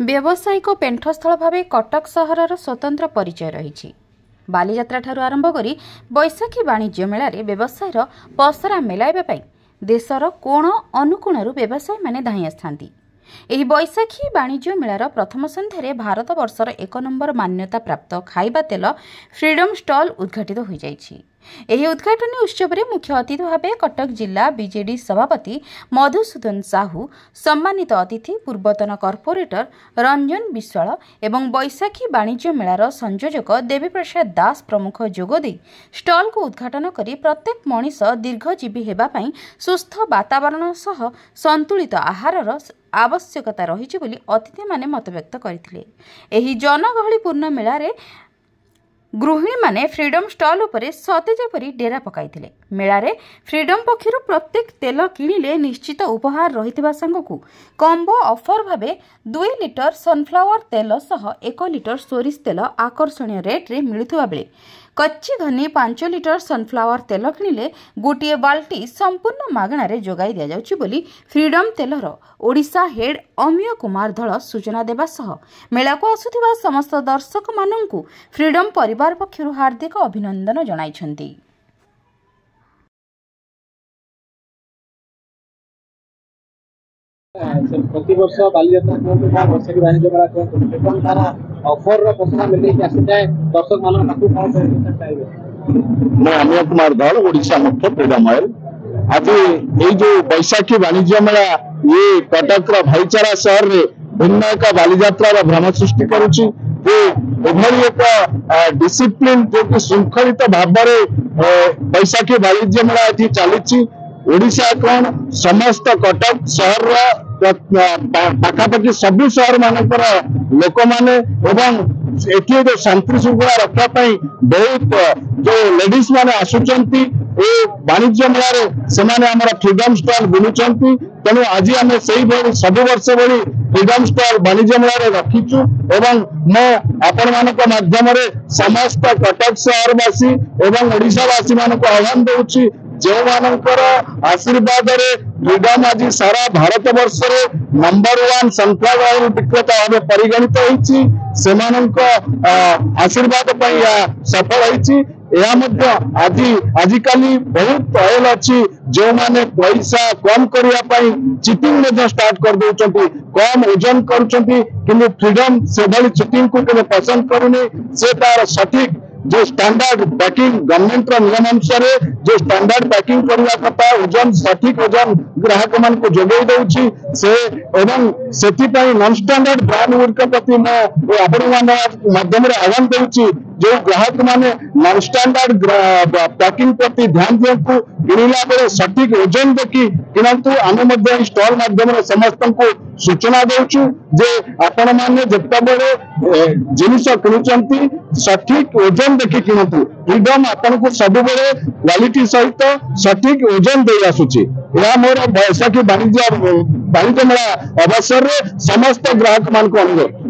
व्यावसायिक पेंठस्थल भाव कटक सहरर स्वतंत्र परिचय रही। बालीजात्रा ठारू आरंभ करी बैशाखी वाणिज्य मेलार व्यवसायर पसरा मेलाइबा देशर कोण अनुकोणरू व्यवसायी माने धाई आसथांती। एही बैशाखी वाणिज्य मेलार प्रथम संध्यारे भारत वर्षर 1 नंबर मान्यता प्राप्त खाइबा तेल फ्रीडम स्टॉल उद्घाटित हो जाइछि। एही उद्घाटनी उत्सव में मुख्य अतिथि भाव कटक जिला बीजेडी सभापति मधुसूदन साहू, सम्मानित अतिथि पूर्वतन कॉर्पोरेटर रंजन विश्वाल एवं बैशाखी वाणिज्य मेलार संयोजक देवीप्रसाद दास प्रमुख जोगदे स्टॉल को उद्घाटन करी प्रत्येक मनीष दीर्घजीवी हेबापई सुस्थ वातावरण सह संतुलित आहारर आवश्यकता रही बोली अतिथि माने मत व्यक्त करथिले। एही जनगहलीपूर्ण मेलारे गृहिणी माने फ्रीडम स्टॉल उपरे सतेज परी डेरा पकाइथिले। मेलारे फ्रीडम पक्षरु प्रत्येक तेल किणिले निश्चित उपहार रहितबा संगकु कॉम्बो ऑफर भावे 2 लिटर सनफ्लावर तेल सह 1 लिटर सोरिष तेल आकर्षणीय रेट रे मिलुथुवा बेले कच्ची घनी 5 लिटर सनफ्लावर तेल किणिले गोटे बाल्टी संपूर्ण मागणारे जोगाई दिया जाउछि बोली फ्रीडम तेलर ओडिशा हेड अमिय कुमार धळ सूचना देबा सह मेला को आसुथिबा समस्त दर्शक माननकु फ्रीडम परिवार पक्षरु हार्दिक अभिनंदन जणाइछन्ति। प्रति वर्ष बालीजात्रा बैशाखी वाणिज्य मेला ऑफर पसरा मिले दर्शक मान चाहिए। मैं अमिय कुमार धल ओडिशा मुख्य फ्रीडम ऑयल। आज ये जो बैशाखी वाणिज्य मेला ये कटक भाईचारा सहर में भिन्न एक बालीजात्रा भ्रम सृष्टि करुच्ची। एक डिसिप्लिन जो कि श्रृंखलित भाव बैशाखी वाणिज्य मेला ये चली ओडिशा कौन समस्त कटक सहर पाखापाखि सबु सहर मानकर लोक माने एवं एठी जो शांति श्रृंखला रखापी बहुत जो लेडीज माने आसुचंती ए वाणिज्य मेला से फ्रीडम स्टॉल बुलुचंती। तेणु आज आम से सब वर्ष भली फ्रीडम स्टॉल वाणिज्य मेला रखीचु एवं मो आपण मानक माध्यम समस्त कटक सहरवासी एवं ओडिशावासी मानक आह्वान दूची जो मानकर आशीर्वाद फ्रीडम आज सारा भारत वर्ष नंबर 1 सनफ्लावर विक्रेता भाव परिगणित होती से आशीर्वाद सफल होती। आजिकाली बहुत ऑयल अच्छी जो माने पैसा कम करने चिटिंग स्टार्ट कर दौरान कम ओजन करुँच कि फ्रीडम से भाई चिटिंग को पसंद करूनी से तार सठिक जो स्टैंडर्ड पैकिंग गवर्नमेंट नियम अनुसार जो स्टैंडर्ड पैकिंग करने कथा ओजन सठिक ओजन ग्राहक मान को जोगाई दौची से एवं से नॉन स्टैंडर्ड ब्रांड गुड़िक प्रति माध्यम आह्वान दूची जो ग्राहक माने नॉन स्टैंडर्ड पैकिंग प्रति ध्यान दिंतु किणला बेले सठिक ओजन देखी किणतु आम स्टॉल माध्यम समस्त को सूचना दौचु जे आपण मैंने जितेबले जिनिस किणुंट सठिक ओजन देखी किणतु फ्रीडम आपन को सब क्वालिटी सहित सठिक ओजन दे आसुची। यह मोर बैशाखी वाणिज्य मेला अवसर समस्त ग्राहक मान को अनुरोध।